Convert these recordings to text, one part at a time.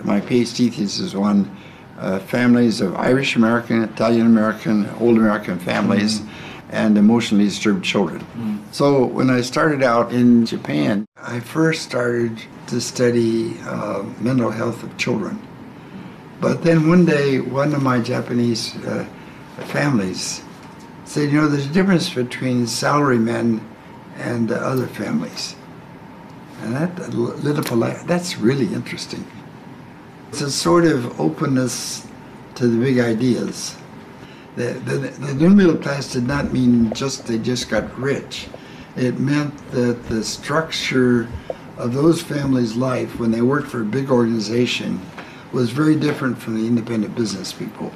My PhD thesis on families of Irish American, Italian American, old American families, and emotionally disturbed children. So when I started out in Japan, I first started to study mental health of children. But then one day, one of my Japanese families said, you know, there's a difference between salarymen and other families. And that lit up a light. That's really interesting. It's a sort of openness to the big ideas. The new middle class did not mean they just got rich. It meant that the structure of those families' life when they worked for a big organization was very different from the independent business people.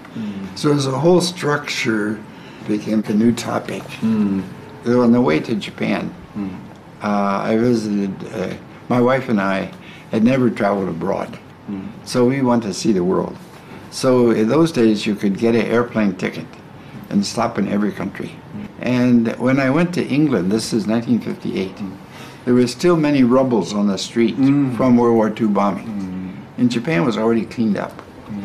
So as a whole structure became a new topic. So on the way to Japan, I visited, my wife and I had never traveled abroad. So we wanted to see the world. So in those days you could get an airplane ticket and stop in every country. And when I went to England, this is 1958, there were still many rubbles on the street from World War II bombing. And Japan was already cleaned up.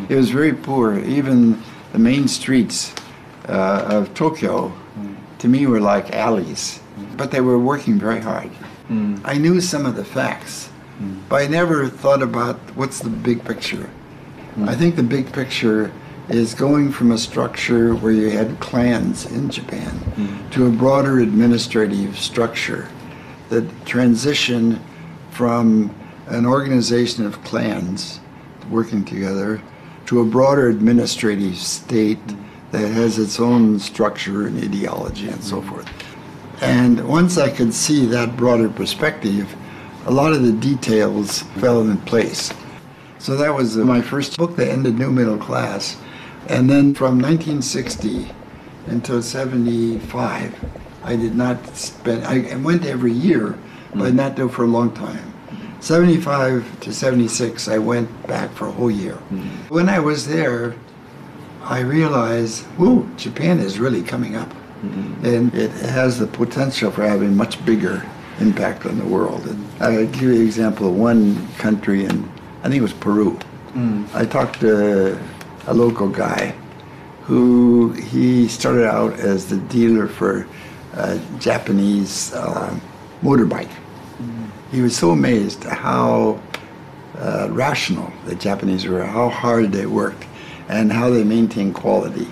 It was very poor. Even the main streets of Tokyo, to me, were like alleys. But they were working very hard. I knew some of the facts, but I never thought about what's the big picture. I think the big picture is going from a structure where you had clans in Japan to a broader administrative structure. The transition from an organization of clans working together to a broader administrative state that has its own structure and ideology and so forth. And once I could see that broader perspective, a lot of the details fell in place. So that was my first book that ended New Middle Class. And then from 1960 until 75, I did not spend, I went every year, but not do it for a long time. 75 to 76, I went back for a whole year. When I was there, I realized, whoa, Japan is really coming up. And it has the potential for having much bigger impact on the world. And I'll give you an example of one country, and I think it was Peru. I talked to a local guy who he started out as the dealer for Japanese motorbike. He was so amazed at how rational the Japanese were, how hard they worked, and how they maintained quality,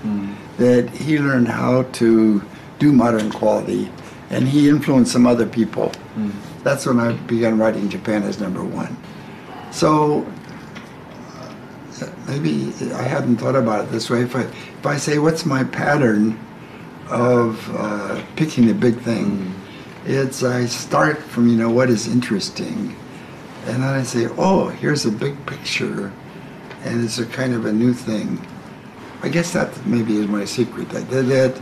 that he learned how to do modern quality, and he influenced some other people. That's when I began writing Japan as #1. So maybe I hadn't thought about it this way. If I say, what's my pattern of picking a big thing? It's I start from, you know, what is interesting, and then I say, oh, here's a big picture, and it's a kind of a new thing. I guess that maybe is my secret, that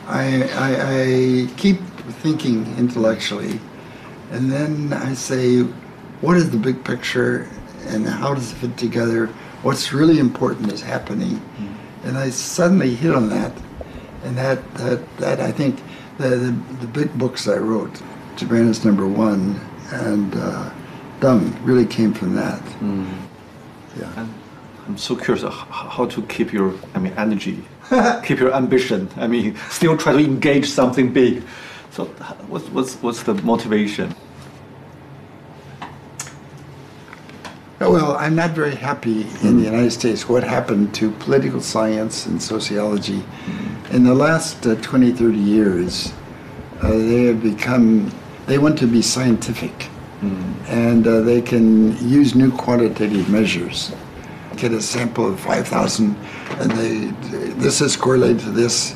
I keep thinking intellectually, and then I say, what is the big picture, and how does it fit together? What's really important is happening, and I suddenly hit on that, and that I think the big books I wrote, Japan is #1, and Dung really came from that. Yeah. I'm so curious how to keep your, energy, keep your ambition. Still try to engage something big. So, what's the motivation? Well, I'm not very happy in the United States what happened to political science and sociology. In the last 20, 30 years, they want to be scientific, and they can use new quantitative measures. Get a sample of 5,000, and this is correlated to this.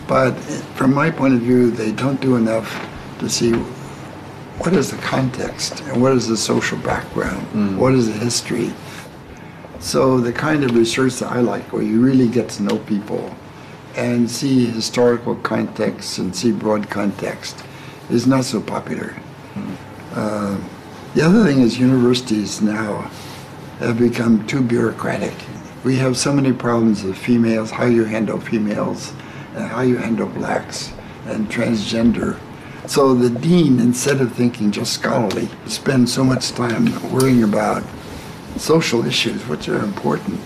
But from my point of view, they don't do enough to see what is the context and what is the social background, what is the history. So the kind of research that I like, where you really get to know people and see historical context and see broad context, is not so popular. The other thing is universities now have become too bureaucratic. We have so many problems with females, how you handle females, and how you handle blacks and transgender. So the dean, instead of thinking just scholarly, spends so much time worrying about social issues, which are important,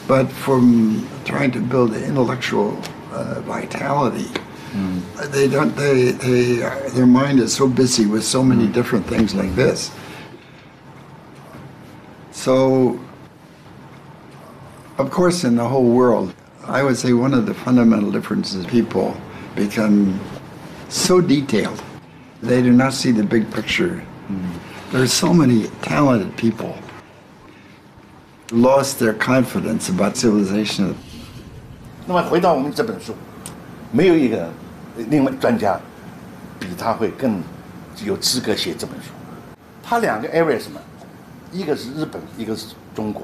but from trying to build intellectual vitality. They don't. Their mind is so busy with so many different things like this. So, of course, in the whole world, I would say one of the fundamental differences, people become so detailed. They do not see the big picture. There are so many talented people lost their confidence about civilization. 那么回到我们这本书，没有一个另外专家比他会更有资格写这本书。他两个 area 什么？一个是日本，一个是中国。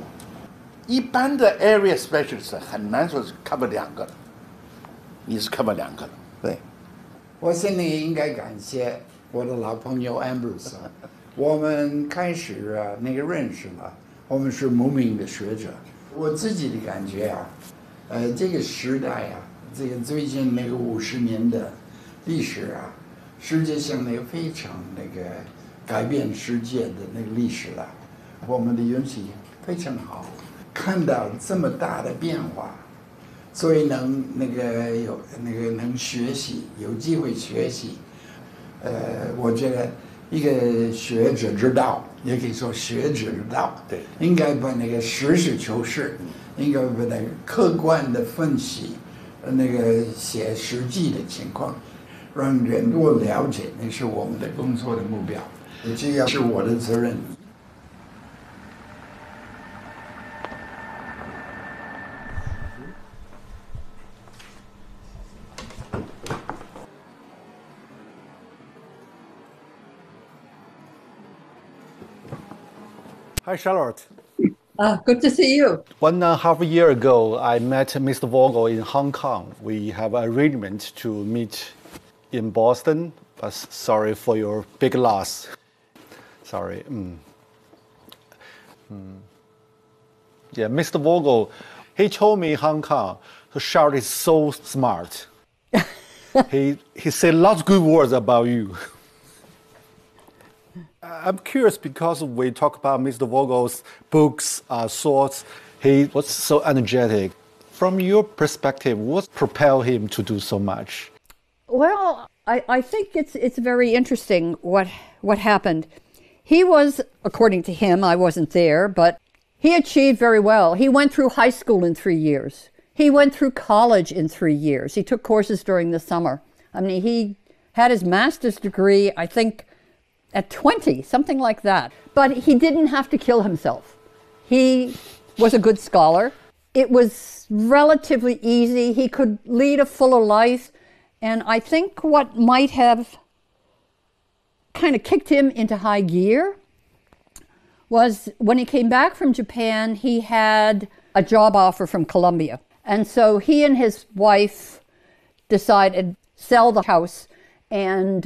一般的 area specialist 很难说是 cover 两个，你是 cover 两个了。对，我心里应该感谢我的老朋友 Ambrose。我们开始那个认识了，我们是无名的学者。我自己的感觉这个时代这个最近那个50年的历史世界上那个非常那个改变世界的那个历史了。我们的运气非常好，看到这么大的变化，所以能学习，有机会学习。我觉得一个学者之道，也可以说学者之道，对，应该把那个实事求是，应该把那个客观的分析，写实际的情况，让人多了解，那是我们的工作的目标，这也是我的责任。Hi, Charlotte. Good to see you. 1.5 years ago, I met Mr. Vogel in Hong Kong. We have an arrangement to meet in Boston, but sorry for your big loss. Sorry. Yeah, Mr. Vogel, he told me in Hong Kong, Charlotte is so smart. he said lots of good words about you. I'm curious because we talk about Mr. Vogel's books, thoughts. He was so energetic. From your perspective, what propelled him to do so much? Well, I think it's very interesting what happened. He was, according to him, I wasn't there, but he achieved very well. He went through high school in 3 years. He went through college in 3 years. He took courses during the summer. I mean, he had his master's degree, I think, at 20, something like that. But he didn't have to kill himself. He was a good scholar. It was relatively easy. He could lead a fuller life. And I think what might have kind of kicked him into high gear was when he came back from Japan, he had a job offer from Columbia. And so he and his wife decided sell the house and,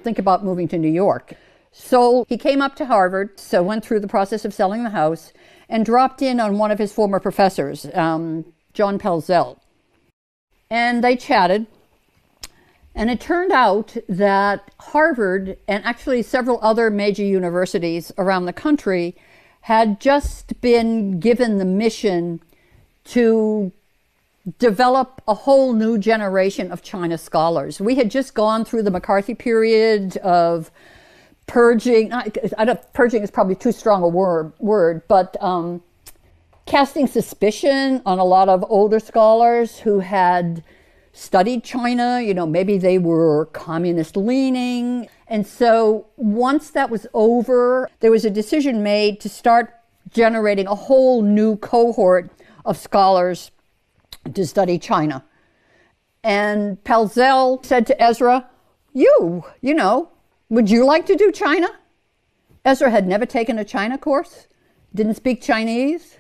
think about moving to New York. So he came up to Harvard, so went through the process of selling the house, and dropped in on one of his former professors, John Pelzel. And they chatted, and it turned out that Harvard, and actually several other major universities around the country, had just been given the mission to develop a whole new generation of China scholars. We had just gone through the McCarthy period of purging. Purging is probably too strong a word, but casting suspicion on a lot of older scholars who had studied China. Maybe they were communist leaning. And so once that was over, there was a decision made to start generating a whole new cohort of scholars to study China. And Pelzel said to Ezra, would you like to do China? Ezra had never taken a China course, didn't speak Chinese.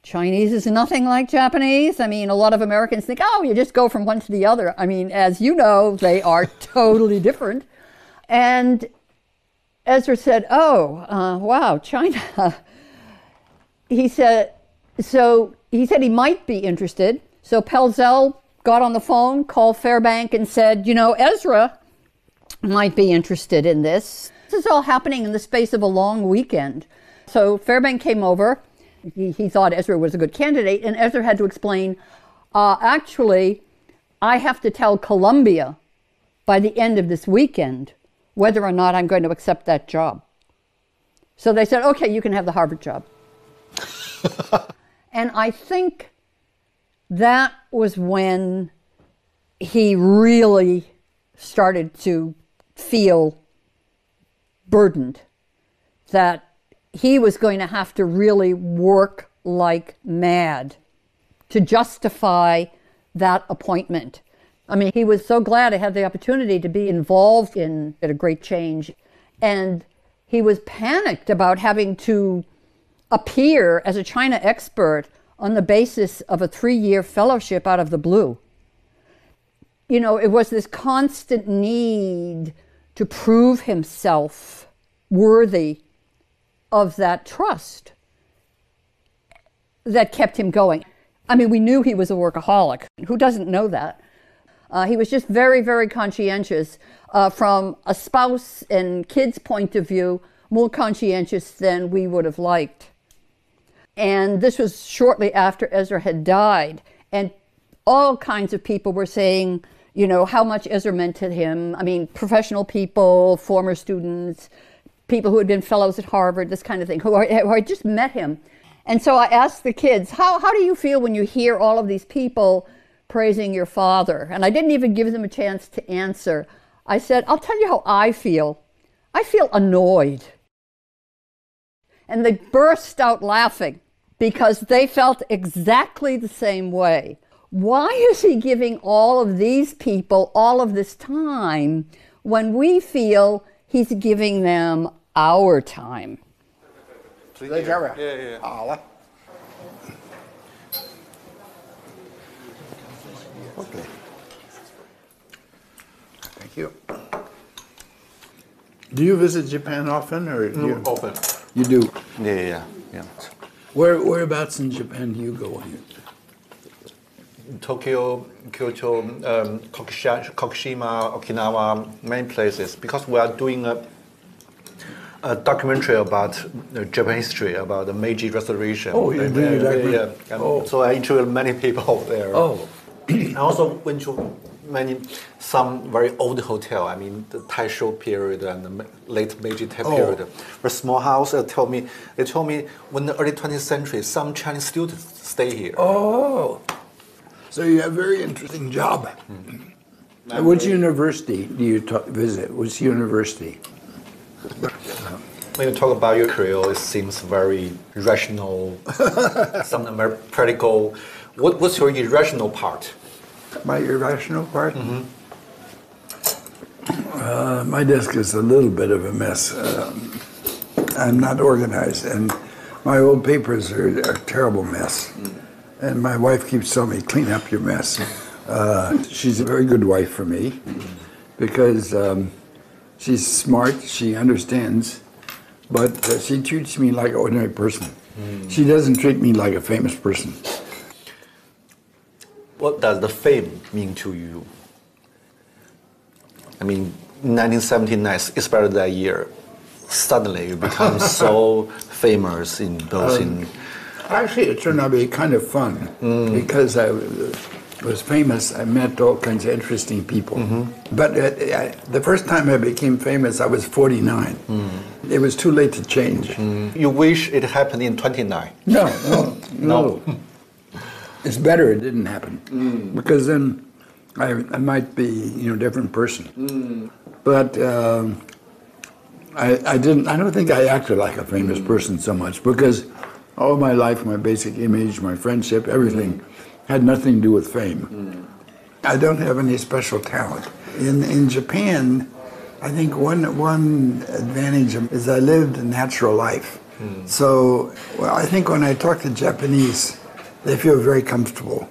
Chinese is nothing like Japanese. I mean, a lot of Americans think, you just go from one to the other. I mean, as you know, they are totally different. And Ezra said, wow, China. He said he might be interested. So Pelzel got on the phone, called Fairbank, and said, Ezra might be interested in this. This is all happening in the space of a long weekend. So Fairbank came over. He thought Ezra was a good candidate, and Ezra had to explain, actually, I have to tell Columbia by the end of this weekend whether or not I'm going to accept that job. So they said, okay, you can have the Harvard job. And I think that was when he really started to feel burdened, that he was going to have to really work like mad to justify that appointment. I mean, he was so glad to have the opportunity to be involved in a great change. And he was panicked about having to appear as a China expert on the basis of a 3-year fellowship out of the blue. You know, it was this constant need to prove himself worthy of that trust that kept him going. I mean, we knew he was a workaholic. Who doesn't know that? He was just very, very conscientious. From a spouse and kids' point of view, more conscientious than we would have liked. And this was shortly after Ezra had died. And all kinds of people were saying, you know, how much Ezra meant to him. I mean, professional people, former students, people who had been fellows at Harvard, this kind of thing, who had just met him. And so I asked the kids, how do you feel when you hear all of these people praising your father? And I didn't even give them a chance to answer. I said, I'll tell you how I feel. I feel annoyed. And they burst out laughing because they felt exactly the same way. Why is he giving all of these people all of this time when we feel he's giving them our time? 在这儿啊，好了。Okay. Thank you. Do you visit Japan often, or Often. You do? Yeah. Whereabouts in Japan do you go? Tokyo, Kyoto, Kokushima, Okinawa, many places. Because we are doing a documentary about Japan history, about the Meiji Restoration. Oh, you're doing a documentary? Yeah. So I interviewed many people there. Oh. I also went to some very old hotel. I mean, the Taisho period and the late Meiji period. A small house. They told me when the early 20th century, some Chinese students stay here. Oh. So you have a very interesting job. Which university do you visit? Which university? When you talk about your career, it seems very rational, something very practical. What's your irrational part? My irrational part? My desk is a little bit of a mess. I'm not organized, and my old papers are a terrible mess. And my wife keeps telling me, clean up your mess. She's a very good wife for me because she's smart, she understands, but she treats me like an ordinary person. She doesn't treat me like a famous person. What does the fame mean to you? I mean, 1979, especially that year, suddenly you become so famous in both in... Actually, it turned out to be kind of fun because I was famous. I met all kinds of interesting people. But the first time I became famous, I was 49. It was too late to change. You wish it happened in 29? No. It's better it didn't happen because then I might be a different person. But I don't think I acted like a famous person so much because all my life, my basic image, my friendship, everything had nothing to do with fame. I don't have any special talent. In Japan, I think one advantage is I lived a natural life. So I think when I talk to Japanese, they feel very comfortable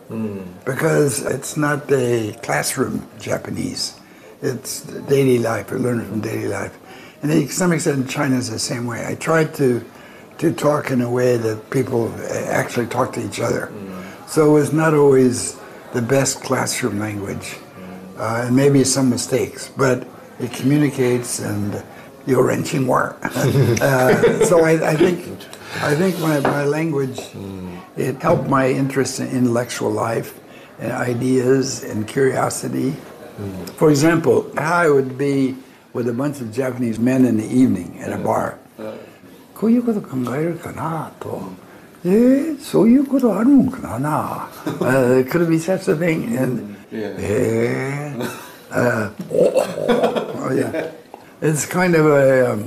because it's not a classroom Japanese. It's daily life, I learn from daily life. And to some extent, China is the same way. I tried to talk in a way that people actually talk to each other. So it was not always the best classroom language, and maybe some mistakes, but it communicates, and 有人情味儿. So I think my language, it helped my interest in intellectual life and ideas and curiosity. For example, I would be with a bunch of Japanese men in the evening at a bar. こういうこと考えるかなと。そういうことあるのかな。Could it be such a thing? And oh yeah, it's kind of a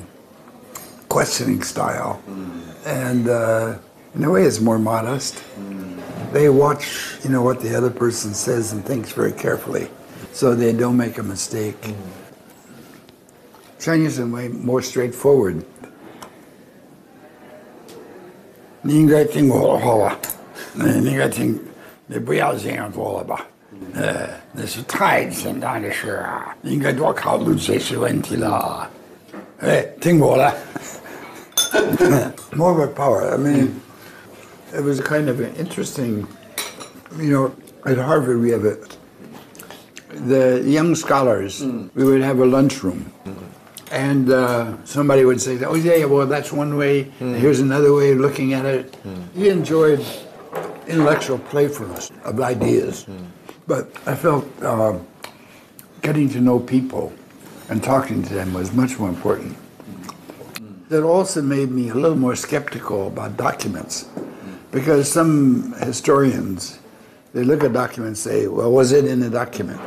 questioning style, and in a way, it's more modest. They watch, what the other person says and thinks very carefully, so they don't make a mistake. Chinese are way more straightforward. 你应该听我的话吧，你应该听，你不要这样做了吧。那是太简单的事啊，你应该多考虑这些问题了。听我的。More of a power. I mean, it was kind of an interesting, at Harvard we have the young scholars, we would have a lunchroom. And somebody would say, oh, yeah, well, that's one way. Here's another way of looking at it. He enjoyed intellectual playfulness of ideas. But I felt getting to know people and talking to them was much more important. That also made me a little more skeptical about documents. Because some historians, they look at documents and say, well, was it in the document?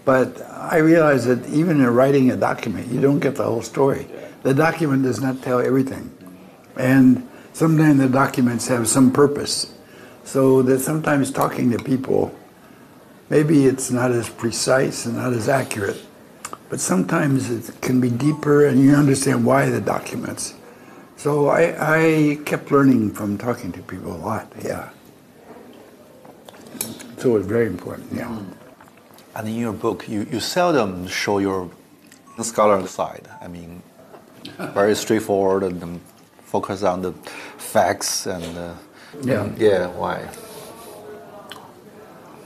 But I realized that even in writing a document, you don't get the whole story. The document does not tell everything. And sometimes the documents have some purpose. So that sometimes talking to people, maybe it's not as precise and not as accurate, but sometimes it can be deeper and you understand why the documents. So I kept learning from talking to people a lot, yeah. So it was very important, yeah. And in your book, you seldom show your scholar side. I mean, very straightforward and focus on the facts and yeah, why?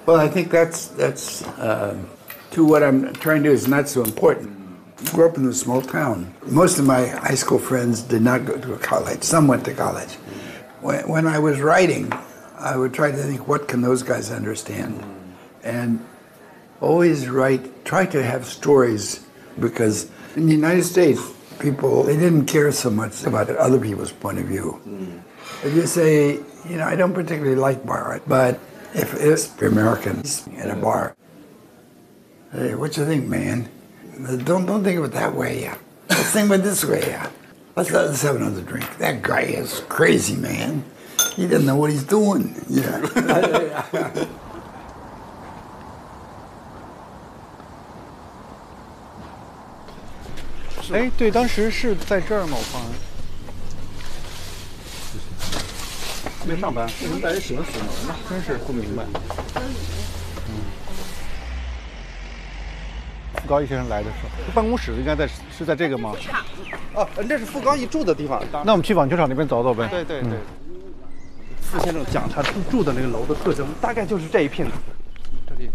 Well, I think that's to what I'm trying to do is not so important. I grew up in a small town. Most of my high school friends did not go to college. Some went to college. When I was writing, I would try to think, what can those guys understand? And always try to have stories, because in the United States, people, they didn't care so much about other people's point of view. If you say, I don't particularly like bar, but if it's Americans at a bar, hey, what you think, man? Don't think of it that way, yeah. Let's think of it this way, yeah. Let's have another drink. That guy is crazy, man. He doesn't know what he's doing. Yeah. 哎，对，当时是在这儿吗？我放没上班，为什么带人喜欢锁门呢？真是不明白。傅高义先生来的时候，办公室应该是在这个吗？哦，这是傅高义住的地方。那我们去网球场那边走走呗。对对对。傅先生讲他住的那个楼的特征，大概就是这一片。这里。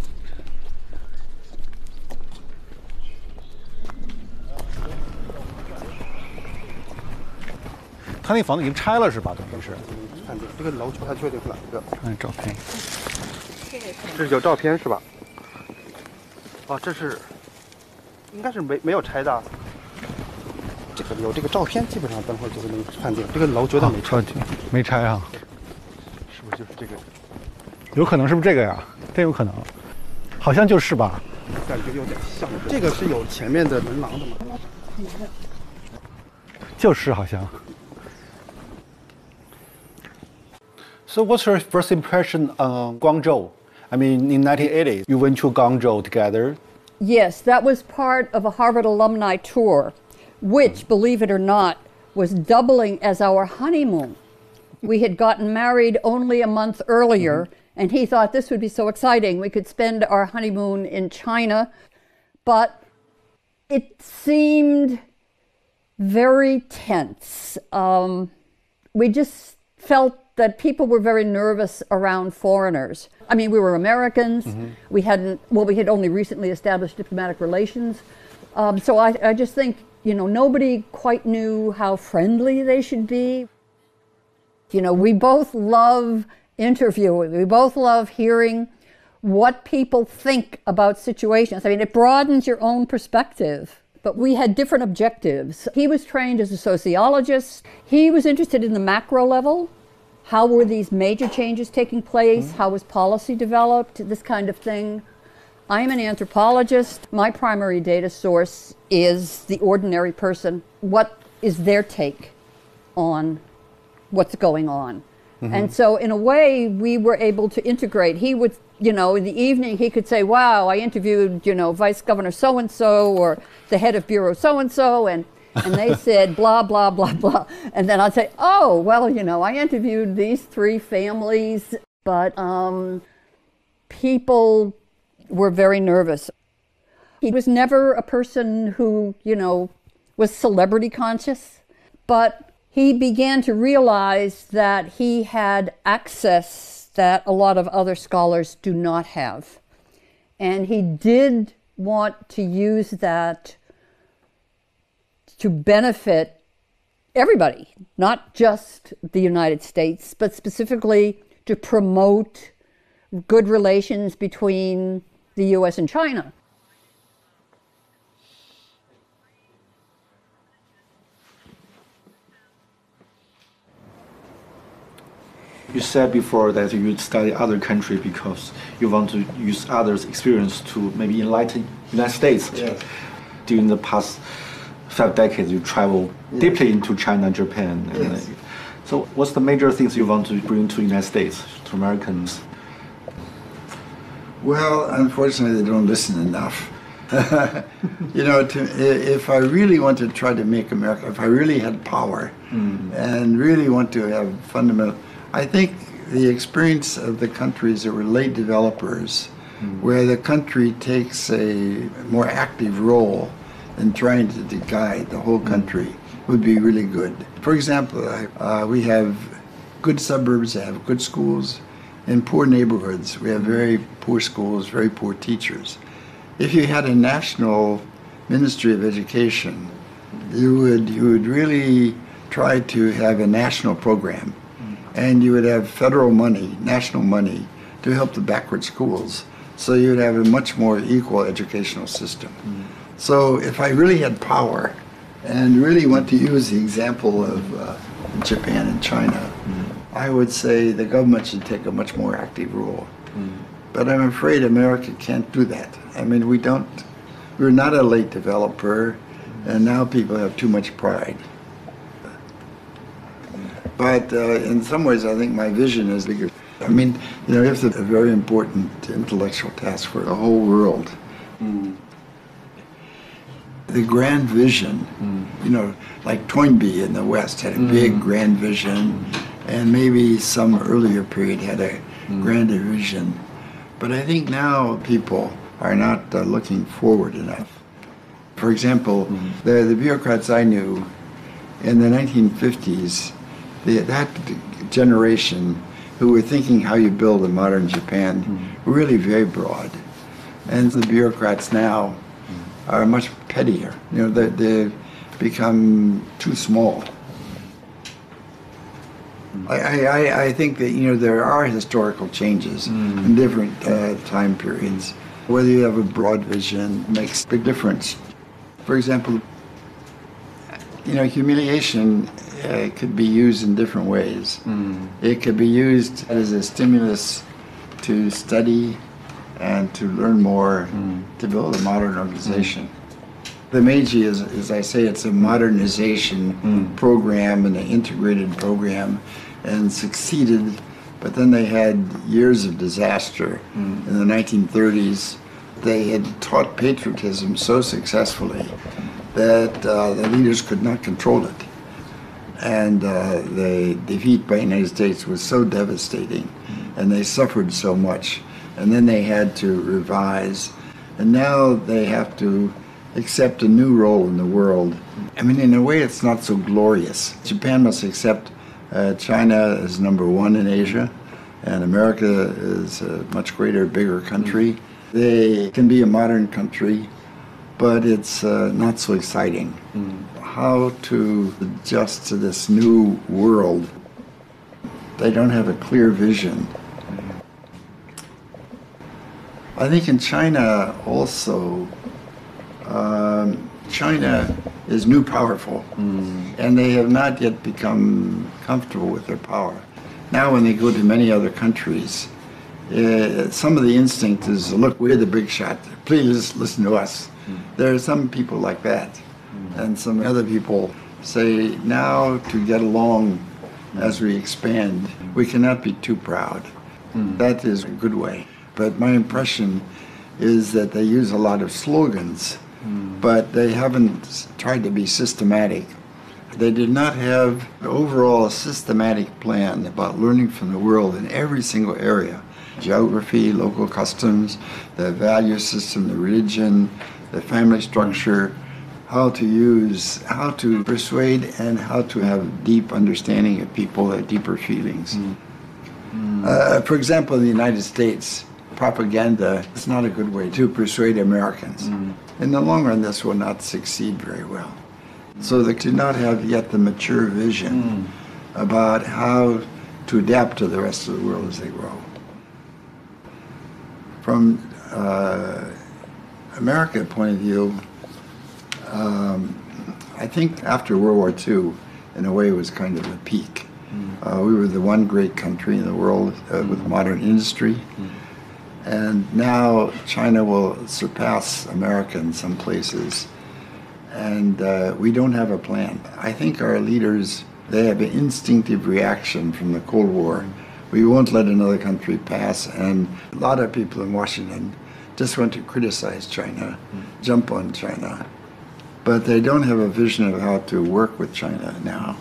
他那房子已经拆了是吧？等于是。看这个楼，他确定是哪一个？看照片。这是有照片是吧？哦，这是，应该是没有拆的。这个有这个照片，基本上等会儿就能判定这个楼绝对没拆。没拆啊？是不是就是这个？有可能是不是这个呀？真有可能，好像就是吧？感觉有点像。这个是有前面的门廊的吗？就是好像。So what's your first impression on Guangzhou? I mean, in 1980s, you went to Guangzhou together. Yes, that was part of a Harvard alumni tour, which, believe it or not, was doubling as our honeymoon. We had gotten married only a month earlier, and he thought this would be so exciting. We could spend our honeymoon in China, but it seemed very tense. We just felt that people were very nervous around foreigners. I mean, we were Americans. We had only recently established diplomatic relations. So I just think nobody quite knew how friendly they should be. We both love interviewing. We both love hearing what people think about situations. I mean, it broadens your own perspective. But we had different objectives. He was trained as a sociologist. He was interested in the macro level. How were these major changes taking place? How was policy developed? This kind of thing. I'm an anthropologist. My primary data source is the ordinary person. What is their take on what's going on? And so in a way, we were able to integrate. He would, in the evening, he could say, wow, I interviewed, Vice Governor so-and-so or the head of Bureau so-and-so, and they said blah, blah, blah, blah. And then I'd say, oh, well, I interviewed these 3 families, but people were very nervous. He was never a person who, was celebrity conscious, but he began to realize that he had access that a lot of other scholars do not have. And he did want to use that to benefit everybody, not just the United States, but specifically to promote good relations between the US and China. You said before that you study other countries because you want to use others' experience to maybe enlighten United States. Yes. During the past 5 decades, you travel deeply into China and Japan. Yes. So what's the major things you want to bring to United States, to Americans? Well, unfortunately, they don't listen enough. If I really want to try to make America, if I really had power and really want to have fundamental, I think the experience of the countries that were late developers, where the country takes a more active role in trying to guide the whole country, would be really good. For example, we have good suburbs that have good schools. In poor neighborhoods, we have very poor schools, very poor teachers. If you had a national Ministry of Education, you would really try to have a national program. And you would have federal money, national money, to help the backward schools. So you would have a much more equal educational system. So if I really had power and really want to use the example of Japan and China, I would say the government should take a much more active role. But I'm afraid America can't do that. I mean, we're not a late developer, and now people have too much pride. But in some ways, I think my vision is bigger. I mean, it's a very important intellectual task for the whole world. The grand vision, like Toynbee in the West had a big grand vision, and maybe some earlier period had a grander vision. But I think now people are not looking forward enough. For example, the bureaucrats I knew in the 1950s, that generation who were thinking how you build a modern Japan were really very broad. And the bureaucrats now are much pettier. They've become too small. I think that, there are historical changes in different time periods. Whether you have a broad vision makes a big difference. For example, humiliation could be used in different ways. It could be used as a stimulus to study and to learn more, to build a modern organization. The Meiji is, as I say, it's a modernization program and an integrated program, and succeeded, but then they had years of disaster. In the 1930s, they had taught patriotism so successfully that the leaders could not control it. And the defeat by the United States was so devastating, and they suffered so much. And then they had to revise, and now they have to accept a new role in the world. I mean, in a way, it's not so glorious. Japan must accept China as #1 in Asia, and America is a much greater, bigger country. They can be a modern country, but it's not so exciting. How to adjust to this new world. They don't have a clear vision. I think in China also, China is new powerful, and they have not yet become comfortable with their power. Now when they go to many other countries, some of the instinct is, look, we're the big shot, please listen to us. There are some people like that, and some other people say, now to get along as we expand, we cannot be too proud. That is a good way. But my impression is that they use a lot of slogans, but they haven't tried to be systematic. They did not have an overall systematic plan about learning from the world in every single area. Geography, local customs, the value system, the religion, the family structure, how to persuade and how to have deep understanding of people, their deeper feelings. For example, in the United States, propaganda is not a good way to persuade Americans. In the long run, this will not succeed very well. So they do not have yet the mature vision about how to adapt to the rest of the world as they grow. From American point of view, I think after World War II, in a way, it was kind of a peak. We were the one great country in the world with modern industry. And now China will surpass America in some places. And we don't have a plan. I think our leaders, they have an instinctive reaction from the Cold War. We won't let another country pass. And a lot of people in Washington just want to criticize China, jump on China. But they don't have a vision of how to work with China now.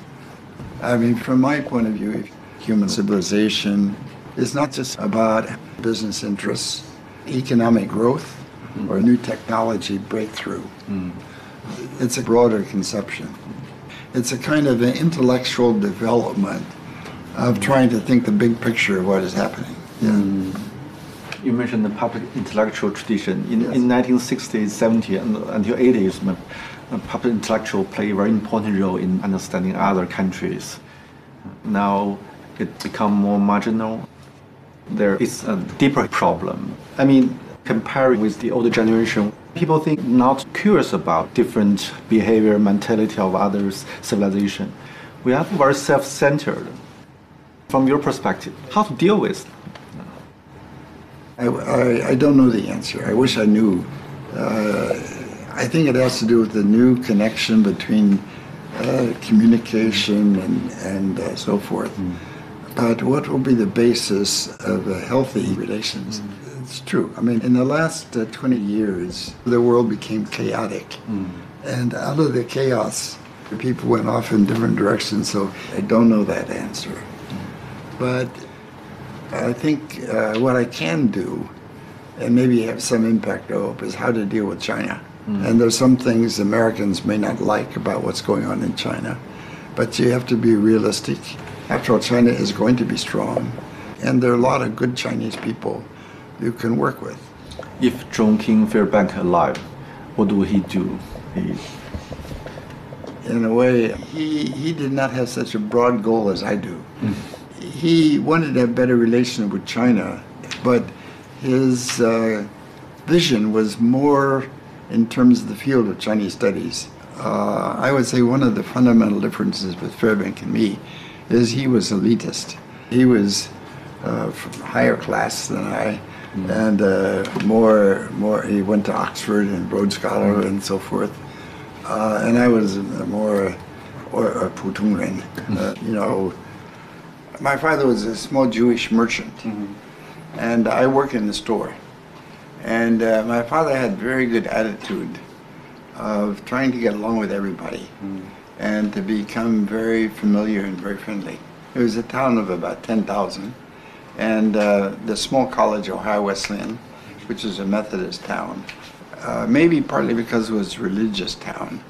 I mean, from my point of view, human civilization is not just about business interests, economic growth, or new technology breakthrough. It's a broader conception. It's a kind of an intellectual development of trying to think the big picture of what is happening. You mentioned the public intellectual tradition. In 1960s, 70s, and until 80s, public intellectual play a very important role in understanding other countries. Now it become more marginal. There is a deeper problem. I mean, comparing with the older generation, people think not curious about different behavior, mentality of others, civilization. We are very self-centered. From your perspective, how to deal with? I don't know the answer. I wish I knew. I think it has to do with the new connection between communication and so forth. But what will be the basis of healthy relations? It's true. I mean, in the last 20 years, the world became chaotic. And out of the chaos, people went off in different directions, so I don't know that answer. But I think what I can do, and maybe have some impact, I hope, is how to deal with China. And there's some things Americans may not like about what's going on in China. But you have to be realistic. After all, China is going to be strong. And there are a lot of good Chinese people you can work with. If John King Fairbank alive, what would he do? In a way, he did not have such a broad goal as I do. He wanted to have better relations with China, but his vision was more in terms of the field of Chinese studies. I would say one of the fundamental differences with Fairbank and me is he was elitist. He was from higher class than I, and he went to Oxford and Rhodes Scholar and so forth. And I was more a 普通人, you know. My father was a small Jewish merchant, and I worked in the store. And my father had very good attitude of trying to get along with everybody and to become very familiar and very friendly. It was a town of about 10,000, and the small college, Ohio Wesleyan, which is a Methodist town, maybe partly because it was a religious town,